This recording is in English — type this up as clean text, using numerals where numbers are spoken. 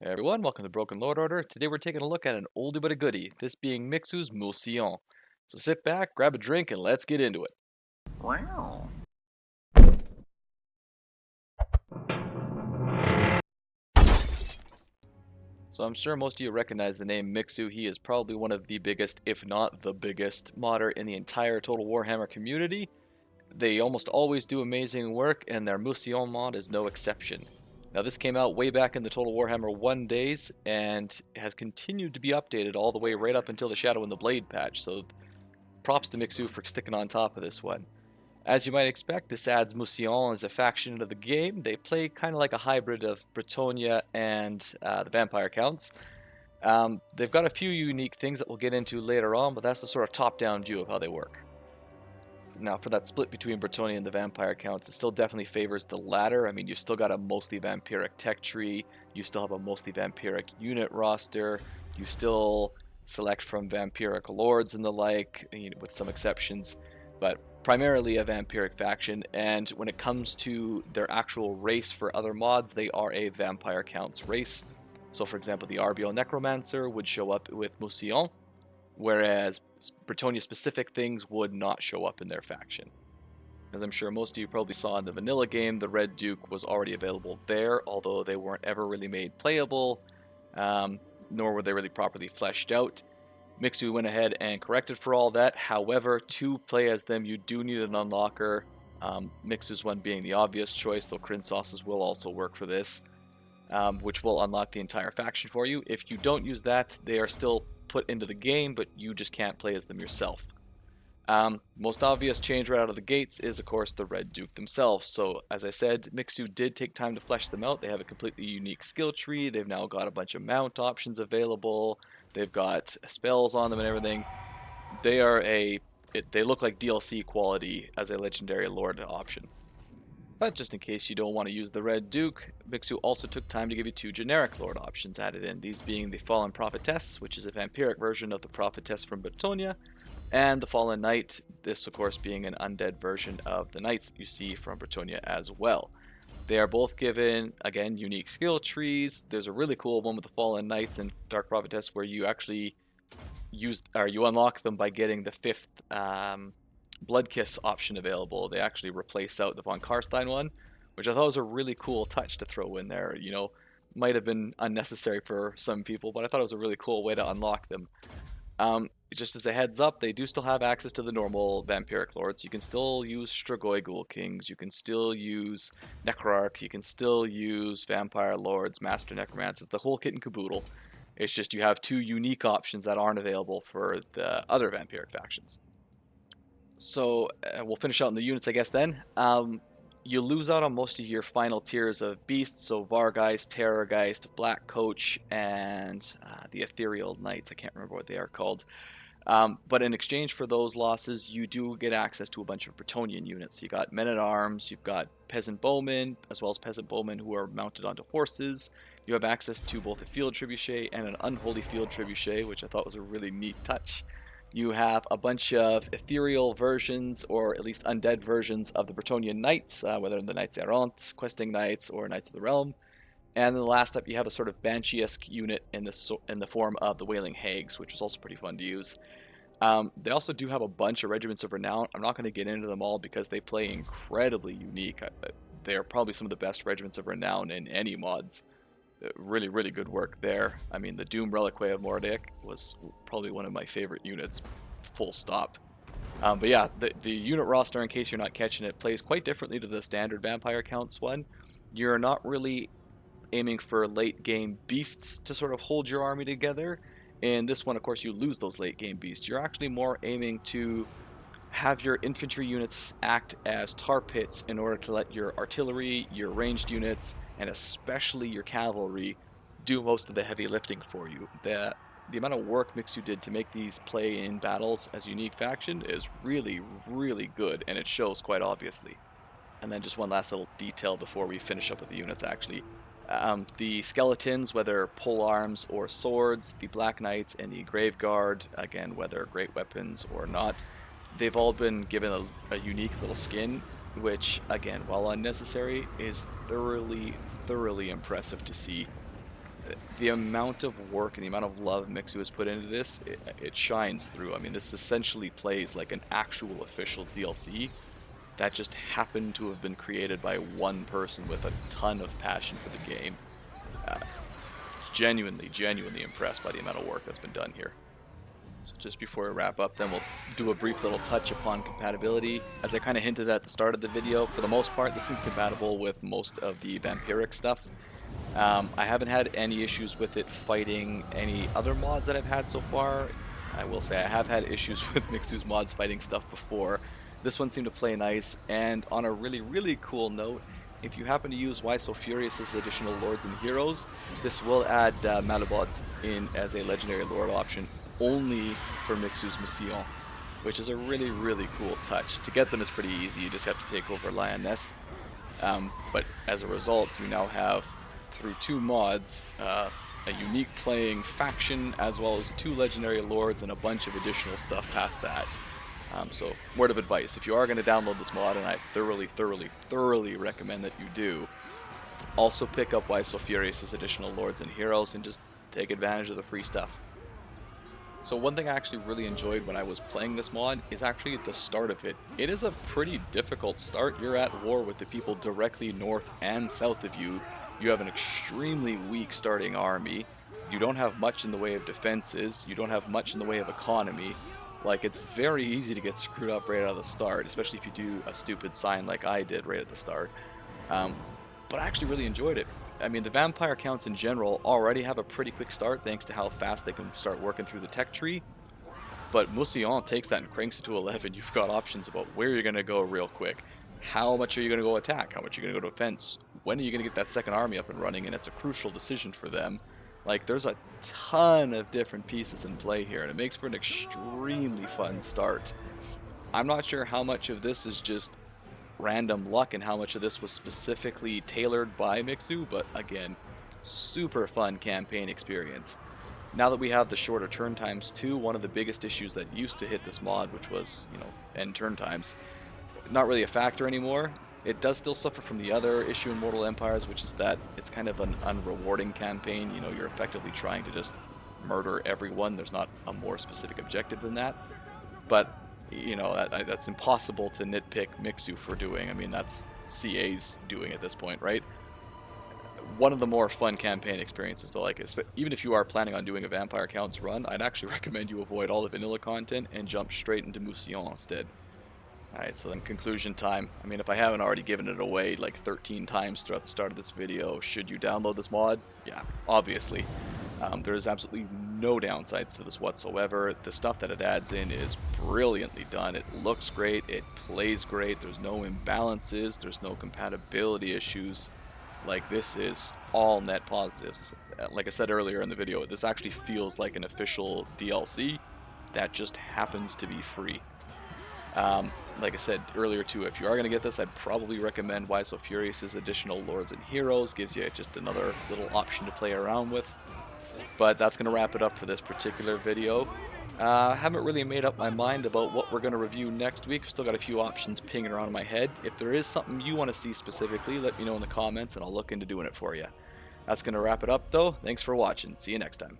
Hey everyone, welcome to Broken Lord Order. Today we're taking a look at an oldie but a goodie, this being Mixu's Mousillon. So sit back, grab a drink, and let's get into it. Wow. So I'm sure most of you recognize the name Mixu. He is probably one of the biggest, if not the biggest, modder in the entire Total Warhammer community. They almost always do amazing work, and their Mousillon mod is no exception. Now this came out way back in the Total Warhammer 1 days, and has continued to be updated all the way right up until the Shadow and the Blade patch, so props to Mixu for sticking on top of this one. As you might expect, this adds Mousillon as a faction into the game. They play kind of like a hybrid of Bretonia and the Vampire Counts. They've got a few unique things that we'll get into later on, but that's the sort of top-down view of how they work. Now, for that split between Bretonia and the Vampire Counts, it still definitely favors the latter. I mean, you've still got a mostly vampiric tech tree, you still have a mostly vampiric unit roster, you still select from vampiric lords and the like, with some exceptions, but primarily a vampiric faction. And when it comes to their actual race for other mods, they are a Vampire Counts race. So, for example, the RBO Necromancer would show up with Mousillon, whereas Bretonia specific things would not show up in their faction. As I'm sure most of you probably saw in the vanilla game, the Red Duke was already available there, although they weren't ever really made playable, nor were they really properly fleshed out. Mixu went ahead and corrected for all that. However, to play as them, you do need an unlocker. Mixu's one being the obvious choice, though Crin Sauces will also work for this, which will unlock the entire faction for you. If you don't use that, they are still put into the game, but you just can't play as them yourself. Most obvious change right out of the gates is, of course, the Red Duke themselves. So, as I said, Mixu did take time to flesh them out. They have a completely unique skill tree. They've now got a bunch of mount options available. They've got spells on them and everything. They look like DLC quality as a legendary lord option. But just in case you don't want to use the Red Duke, Mixu also took time to give you two generic lord options added in, these being the Fallen Prophetess, which is a vampiric version of the Prophetess from Bretonia, and the Fallen Knight, this of course being an undead version of the knights that you see from Bretonia as well. They are both given, again, unique skill trees. There's a really cool one with the Fallen Knights and Dark Prophetess where you actually you unlock them by getting the fifth Blood Kiss option available. They actually replace out the Von Karstein one, which I thought was a really cool touch to throw in there. Might have been unnecessary for some people, but I thought it was a really cool way to unlock them. Just as a heads up, they do still have access to the normal Vampiric Lords. You can still use Strigoi Ghoul Kings, you can still use Necroarch, you can still use Vampire Lords, Master Necromancers, the whole kit and caboodle. It's just you have two unique options that aren't available for the other Vampiric factions. So we'll finish out in the units, I guess, then. You lose out on most of your final tiers of beasts, so Vargeist, Terrorgeist, Black Coach, and the Ethereal Knights. I can't remember what they are called. But in exchange for those losses, you do get access to a bunch of Bretonian units. You got men-at-arms, you've got peasant bowmen, as well as peasant bowmen who are mounted onto horses. You have access to both a field trebuchet and an unholy field trebuchet, which I thought was a really neat touch. You have a bunch of ethereal versions, or at least undead versions, of the Bretonian Knights, whether the Knights Errant, Questing Knights, or Knights of the Realm. And then the last up, you have a sort of Banshee-esque unit in the form of the Wailing Hags, which is also pretty fun to use. They also do have a bunch of Regiments of Renown. I'm not going to get into them all because they play incredibly unique. They are probably some of the best Regiments of Renown in any mods. Really, really good work there. I mean, the Doom Reliquary of Mordek was probably one of my favorite units, full stop. But yeah, the unit roster, in case you're not catching it, plays quite differently to the standard Vampire Counts one. You're not really aiming for late game beasts to sort of hold your army together. In this one, of course, you lose those late game beasts. You're actually more aiming to have your infantry units act as tar pits in order to let your artillery, your ranged units, and especially your cavalry do most of the heavy lifting for you. The amount of work Mixu did to make these play in battles as a unique faction is really, really good, and it shows quite obviously. And then just one last little detail before we finish up with the units, actually. The skeletons, whether pole arms or swords, the Black Knights and the Grave Guard, again, whether great weapons or not, they've all been given a unique little skin, which, again, while unnecessary, is thoroughly, thoroughly impressive to see. the amount of work and the amount of love Mixu has put into this, it shines through. I mean, this essentially plays like an actual official DLC that just happened to have been created by one person with a ton of passion for the game. Genuinely impressed by the amount of work that's been done here. So just before we wrap up, then we'll do a brief little touch upon compatibility. As I kind of hinted at the start of the video, for the most part, this is compatible with most of the vampiric stuff. I haven't had any issues with it fighting any other mods that I've had so far. I will say I have had issues with Mixu's mods fighting stuff before. This one seemed to play nice, and on a really cool note, if you happen to use Why So Furious' additional lords and heroes, this will add Malabot in as a legendary lord option only for Mixu's Mousillon, which is a really cool touch. To get them is pretty easy, you just have to take over Lioness. But as a result, you now have, through 2 mods, a unique playing faction, as well as 2 legendary lords and a bunch of additional stuff past that. So, word of advice, if you are going to download this mod, and I thoroughly recommend that you do, also pick up Why So Furious' additional lords and heroes and just take advantage of the free stuff. So one thing I actually really enjoyed when I was playing this mod is actually the start of it. It is a pretty difficult start. You're at war with the people directly north and south of you. You have an extremely weak starting army. You don't have much in the way of defenses. You don't have much in the way of economy. Like, it's very easy to get screwed up right out of the start, especially if you do a stupid sign like I did right at the start. But I actually really enjoyed it. I mean, the vampire counts in general already have a pretty quick start thanks to how fast they can start working through the tech tree. But Mousillon takes that and cranks it to 11. You've got options about where you're going to go real quick. How much are you going to go attack? How much are you going to go to defense? When are you going to get that second army up and running? And it's a crucial decision for them. Like, there's a ton of different pieces in play here, and it makes for an extremely fun start. I'm not sure how much of this is just random luck and how much of this was specifically tailored by Mixu, but again, super fun campaign experience. Now that we have the shorter turn times too, one of the biggest issues that used to hit this mod, which was, end turn times, not really a factor anymore. It does still suffer from the other issue in Mortal Empires, which is that it's kind of an unrewarding campaign. You're effectively trying to just murder everyone. There's not a more specific objective than that. But, that's impossible to nitpick Mixu for doing. I mean, that's CA's doing at this point, right? One of the more fun campaign experiences, though, even if you are planning on doing a Vampire Counts run, I'd actually recommend you avoid all the vanilla content and jump straight into Mousillon instead. Alright, so then conclusion time. I mean, if I haven't already given it away like 13 times throughout the start of this video, should you download this mod? Yeah, obviously. There's absolutely no downsides to this whatsoever. The stuff that it adds in is brilliantly done. It looks great, it plays great, there's no imbalances, there's no compatibility issues. Like, this is all net positives. Like I said earlier in the video, this actually feels like an official DLC that just happens to be free. Like I said earlier too, if you are going to get this, I'd probably recommend Why So Furious' additional lords and heroes. Gives you just another little option to play around with. But that's going to wrap it up for this particular video. Haven't really made up my mind about what we're going to review next week. Still got a few options pinging around in my head. If there is something you want to see specifically, let me know in the comments and I'll look into doing it for you. That's going to wrap it up though. Thanks for watching. See you next time.